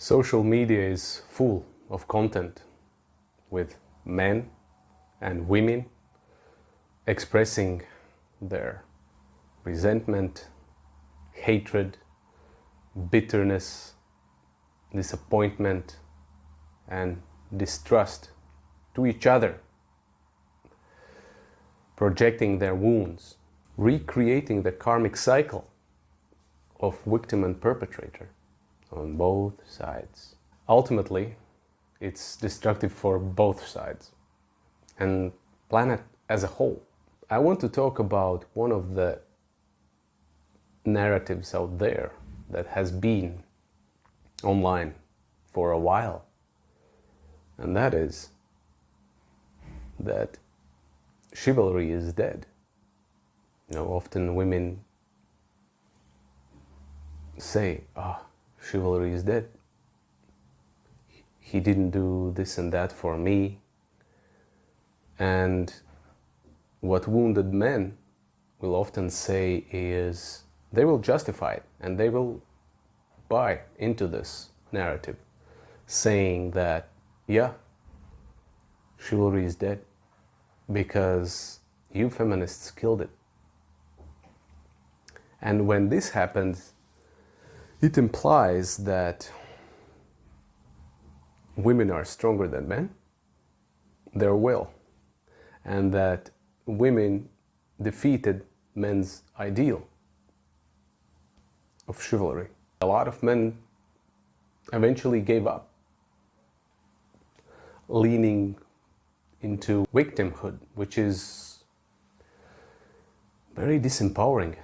Social media is full of content with men and women expressing their resentment, hatred, bitterness, disappointment, and distrust to each other, projecting their wounds, recreating the karmic cycle of victim and perpetrator on both sides. Ultimately, it's destructive for both sides and planet as a whole. I want to talk about one of the narratives out there that has been online for a while, and that is that chivalry is dead. Often women say, chivalry is dead. He didn't do this and that for me. And what wounded men will often say is, they will justify it and they will buy into this narrative, saying that, yeah, chivalry is dead because you feminists killed it. And when this happens, it implies that women are stronger than men, their will, and that women defeated men's ideal of chivalry. A lot of men eventually gave up, leaning into victimhood, which is very disempowering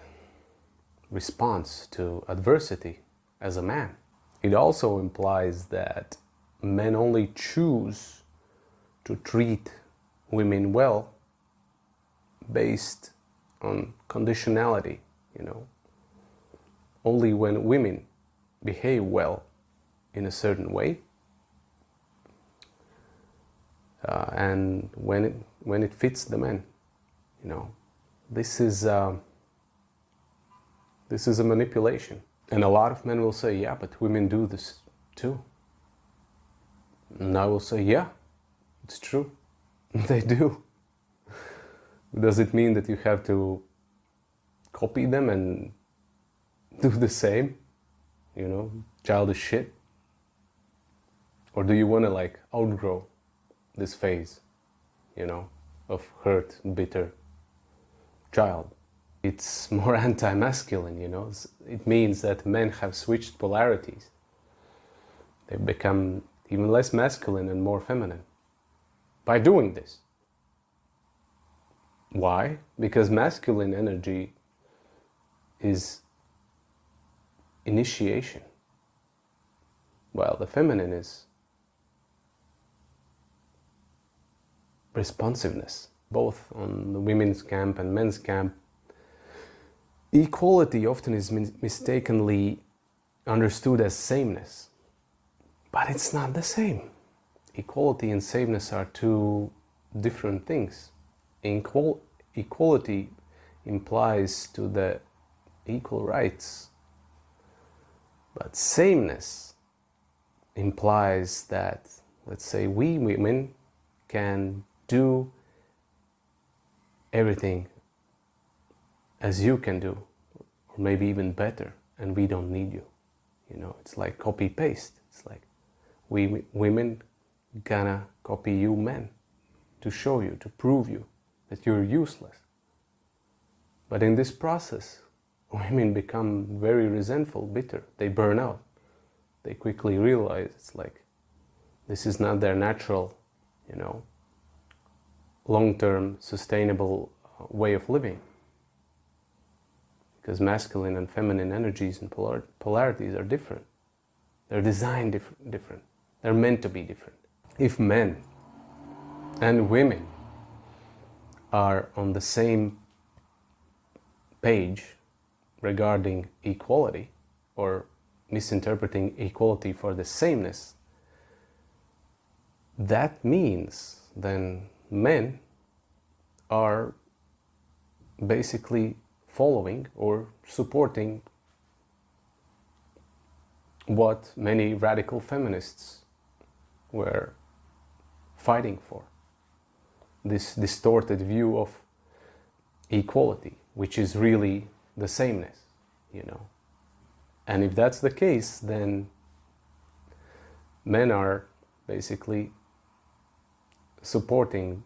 response to adversity as a man. It also implies that men only choose to treat women well based on conditionality, Only when women behave well in a certain way, and when it fits the men, This is a manipulation. And a lot of men will say, yeah, but women do this too. And I will say, yeah, it's true. They do. Does it mean that you have to copy them and do the same? Childish shit? Or do you want to outgrow this phase, of hurt, bitter child? It's more anti-masculine, It means that men have switched polarities. They've become even less masculine and more feminine by doing this. Why? Because masculine energy is initiation, while the feminine is responsiveness. Both on the women's camp and men's camp, equality often is mistakenly understood as sameness, but it's not the same. Equality and sameness are two different things. Equality implies to the equal rights, but sameness implies that, let's say, we women can do everything as you can do, or maybe even better, and we don't need you. It's like copy-paste. It's like we women gonna copy you men to show you, to prove you that you're useless. But in this process, women become very resentful, bitter. They burn out. They quickly realize it's like this is not their natural, long-term sustainable way of living. Because masculine and feminine energies and polarities are different. They're designed different. They're meant to be different. If men and women are on the same page regarding equality, or misinterpreting equality for the sameness, that means then men are basically following or supporting what many radical feminists were fighting for. This distorted view of equality, which is really the sameness, you know. And if that's the case, then men are basically supporting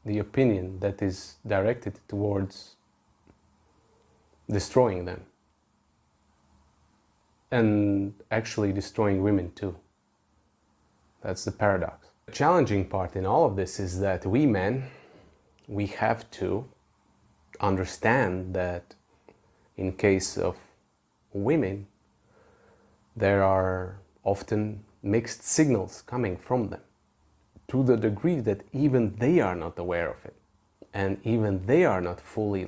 the opinion that is directed towards destroying them. And actually destroying women too. That's the paradox. The challenging part in all of this is that we men, we have to understand that in case of women, there are often mixed signals coming from them, to the degree that even they are not aware of it, and even they are not fully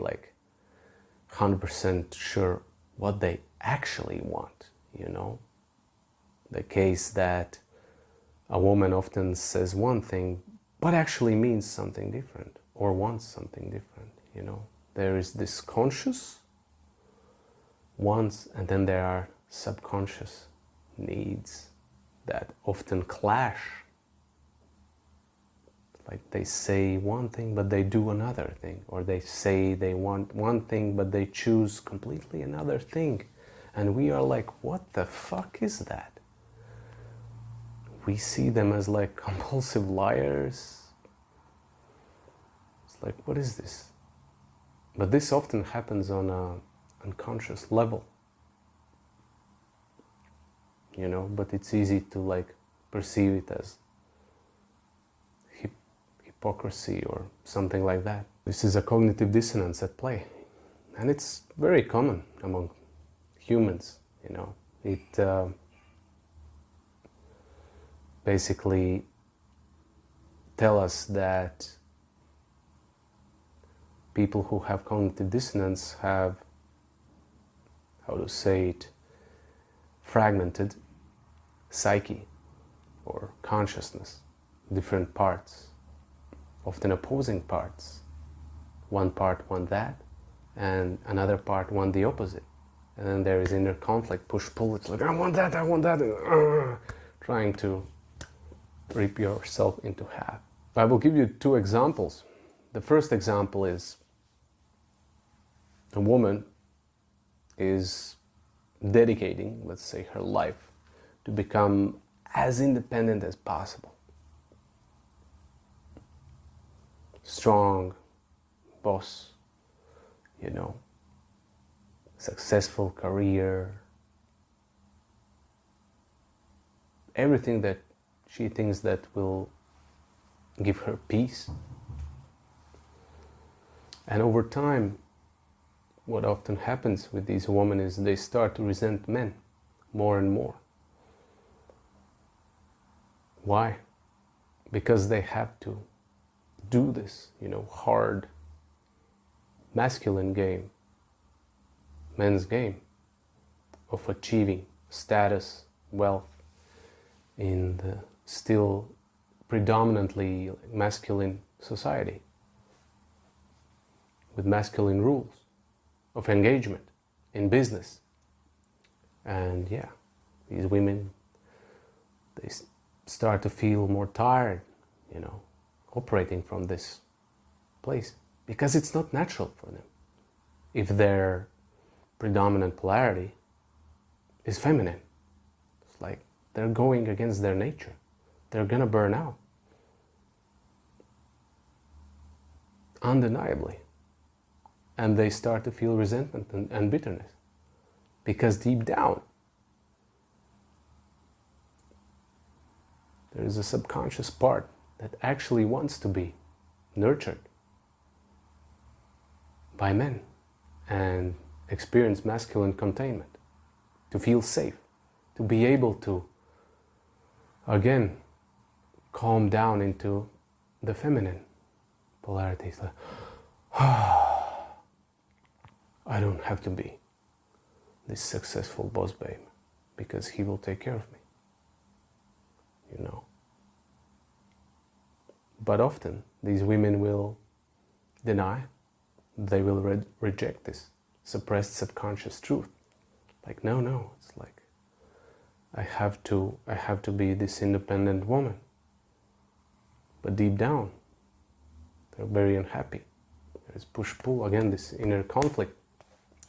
100% sure what they actually want, you know. The case that a woman often says one thing but actually means something different, or wants something different, you know. There is this conscious wants, and then there are subconscious needs that often clash. Like they say one thing but they do another thing, or they say they want one thing but they choose completely another thing, and we are like, what the fuck is that? We see them as like compulsive liars. It's like, what is this? But this often happens on an unconscious level, you know, but it's easy to perceive it as hypocrisy or something like that. This is a cognitive dissonance at play, and it's very common among humans, you know. It basically tells us that people who have cognitive dissonance have, how to say it, fragmented psyche or consciousness, different parts, often opposing parts. One part want that, and another part want the opposite. And then there is inner conflict, push-pull. It's like, I want that, and trying to rip yourself into half. I will give you two examples. The first example is a woman is dedicating, let's say, her life to become as independent as possible. Strong boss, you know, successful career, everything that she thinks that will give her peace. And over time, what often happens with these women is they start to resent men more and more. Why? Because they have to do this, you know, hard masculine game, men's game of achieving status, wealth in the still predominantly masculine society with masculine rules of engagement in business. And yeah, these women, they start to feel more tired, you know, operating from this place, because it's not natural for them. If their predominant polarity is feminine, it's like they're going against their nature. They're gonna burn out. Undeniably. And they start to feel resentment and bitterness. Because deep down, there is a subconscious part that actually wants to be nurtured by men and experience masculine containment, to feel safe, to be able to, again, calm down into the feminine polarity. It's like, I don't have to be this successful boss babe because he will take care of me, you know. But often these women will deny, they will reject this suppressed subconscious truth. Like, no, it's like, I have to be this independent woman. But deep down, they're very unhappy. There's push-pull, again, this inner conflict,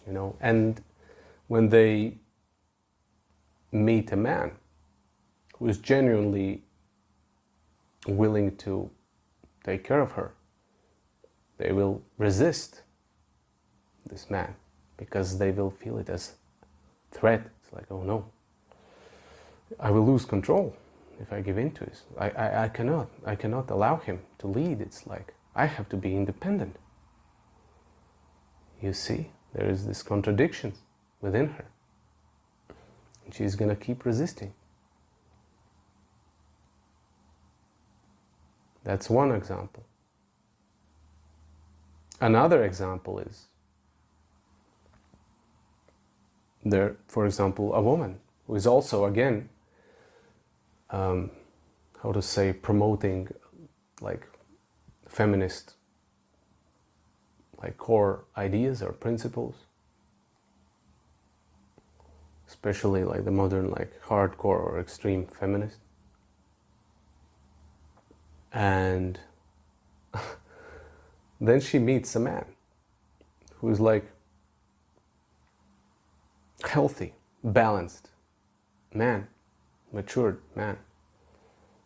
you know. And when they meet a man who is genuinely willing to take care of her, they will resist this man because they will feel it as threat. It's like, oh no, I will lose control if I give in to this. I cannot allow him to lead. It's like, I have to be independent. You see, there is this contradiction within her. And she's gonna keep resisting. That's one example. Another example is there, for example, a woman who is also, again, how to say, promoting like feminist like core ideas or principles, especially like the modern like hardcore or extreme feminist. And then she meets a man who is like healthy, balanced man, matured man.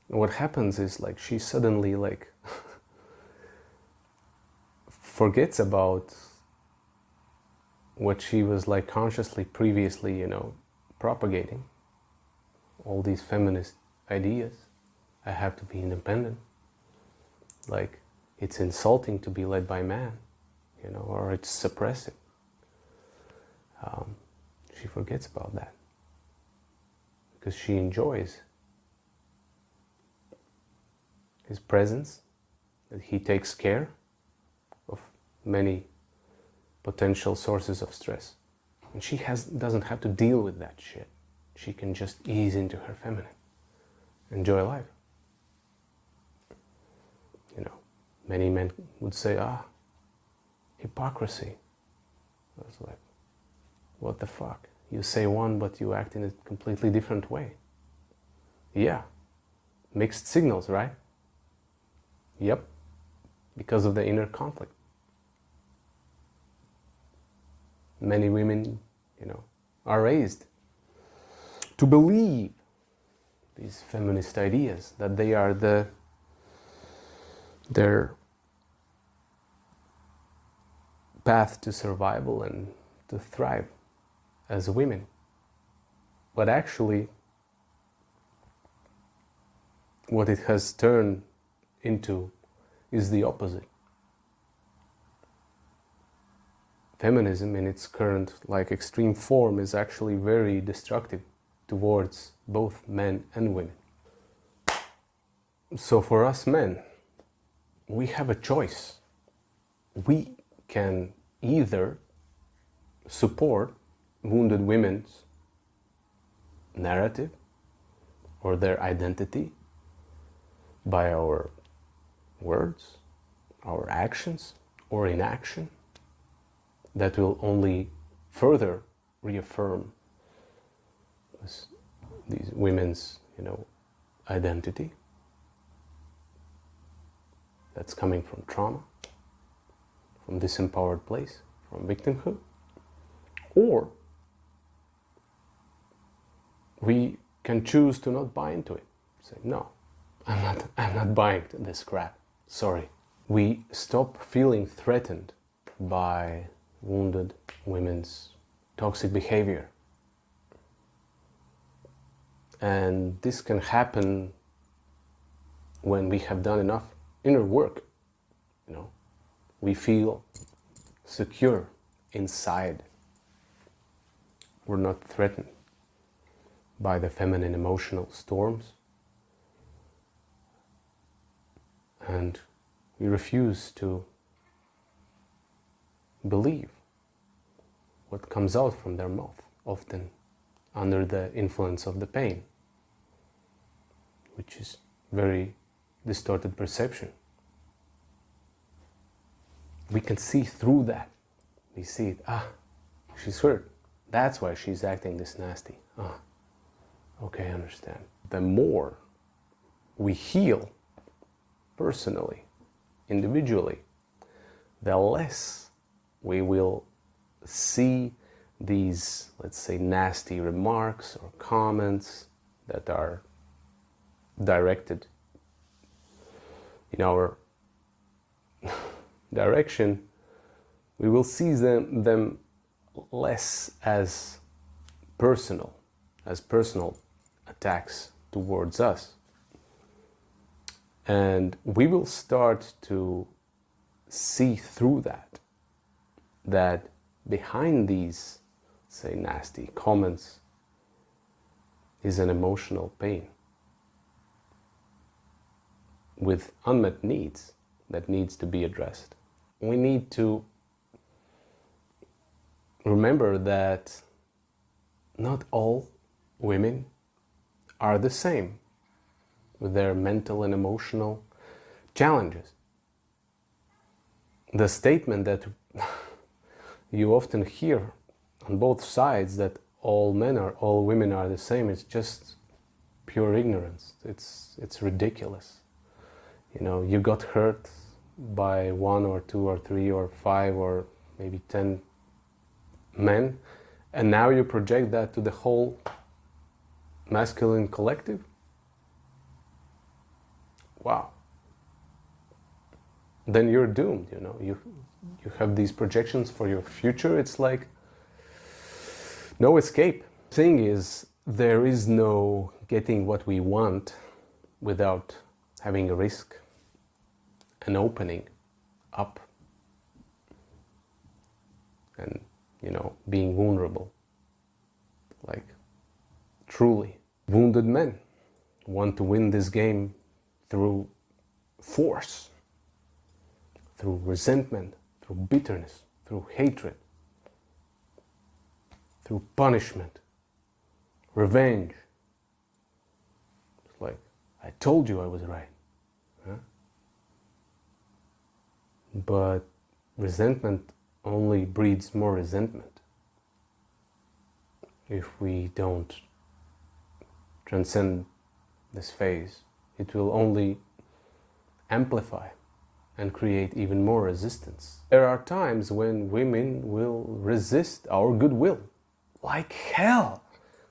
And what happens is like she suddenly like forgets about what she was like consciously previously, you know, propagating. All these feminist ideas. I have to be independent. Like, it's insulting to be led by man, you know, or it's suppressive. She forgets about that because she enjoys his presence, that he takes care of many potential sources of stress. And she doesn't have to deal with that shit. She can just ease into her feminine, enjoy life. You know, many men would say, hypocrisy. I was like, what the fuck? You say one, but you act in a completely different way. Yeah, mixed signals, right? Yep, because of the inner conflict. Many women, you know, are raised to believe these feminist ideas, that they are their path to survival and to thrive as women. But actually, what it has turned into is the opposite. Feminism in its current like extreme form is actually very destructive towards both men and women. So for us men, we have a choice. We can either support wounded women's narrative or their identity by our words, our actions, or inaction that will only further reaffirm these women's, you know, identity that's coming from trauma, from disempowered place, from victimhood. Or we can choose to not buy into it. Say, no, I'm not buying this crap. Sorry. We stop feeling threatened by wounded women's toxic behavior. And this can happen when we have done enough inner work. You know, we feel secure inside. We're not threatened by the feminine emotional storms. And we refuse to believe what comes out from their mouth, often under the influence of the pain, which is very distorted perception. We can see through that. We see it, she's hurt. That's why she's acting this nasty. Okay, I understand. The more we heal personally, individually, the less we will see these, let's say, nasty remarks or comments that are directed in our direction. We will see them less as personal attacks towards us. And we will start to see through that behind these, say, nasty comments is an emotional pain with unmet needs that needs to be addressed. We need to remember that not all women are the same with their mental and emotional challenges. The statement that you often hear on both sides, that all women are the same, is just pure ignorance. It's ridiculous. You know, you got hurt by 1 or 2 or 3 or 5 or maybe 10 men, and now you project that to the whole masculine collective? Wow. Then you're doomed, you know. You have these projections for your future. It's like no escape. Thing is, there is no getting what we want without having a risk, an opening up, and, you know, being vulnerable. Like, truly, wounded men want to win this game through force, through resentment, through bitterness, through hatred, through punishment, revenge. It's like, I told you I was right. Huh? But resentment only breeds more resentment. If we don't transcend this phase, it will only amplify and create even more resistance. There are times when women will resist our goodwill like hell.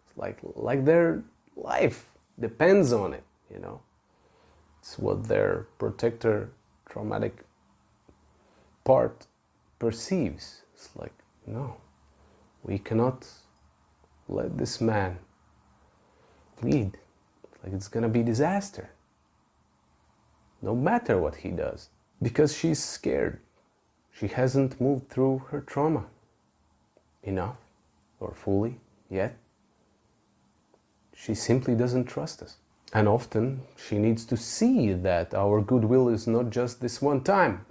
It's like their life depends on it, you know. It's what their protector traumatic part perceives. It's like, no, we cannot let this man lead. It's like it's gonna be disaster, no matter what he does, because she's scared. She hasn't moved through her trauma enough or fully yet. She simply doesn't trust us. And often she needs to see that our goodwill is not just this one time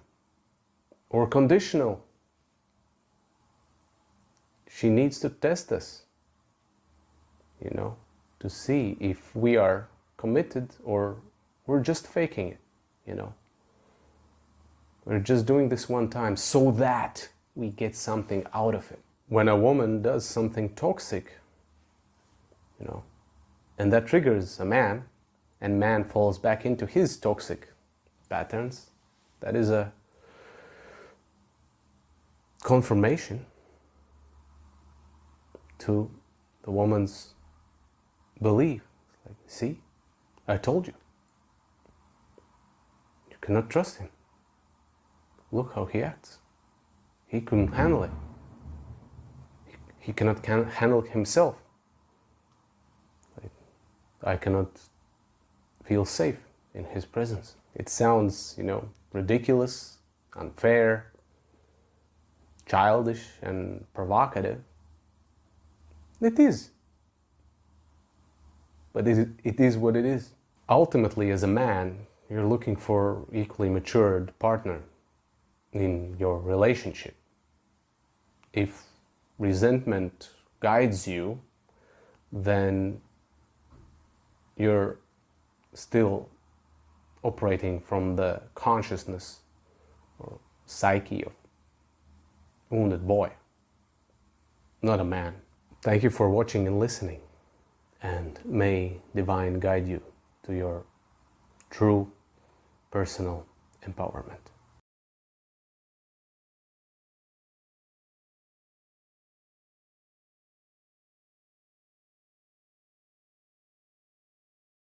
or conditional. She needs to test us, you know, to see if we are committed or we're just faking it, you know. We're just doing this one time so that we get something out of it. When a woman does something toxic, you know, and that triggers a man, and man falls back into his toxic patterns, that is a confirmation to the woman's belief. It's like, see, I told you. You cannot trust him. Look how he acts. He couldn't handle it. He cannot handle himself. Like, I cannot feel safe in his presence. It sounds, you know, ridiculous, unfair, childish, and provocative. It is. But it is what it is. Ultimately, as a man, you're looking for equally matured partner in your relationship. If resentment guides you, then you're still operating from the consciousness or psyche of a wounded boy, not a man. Thank you for watching and listening. And may divine guide you to your true personal empowerment.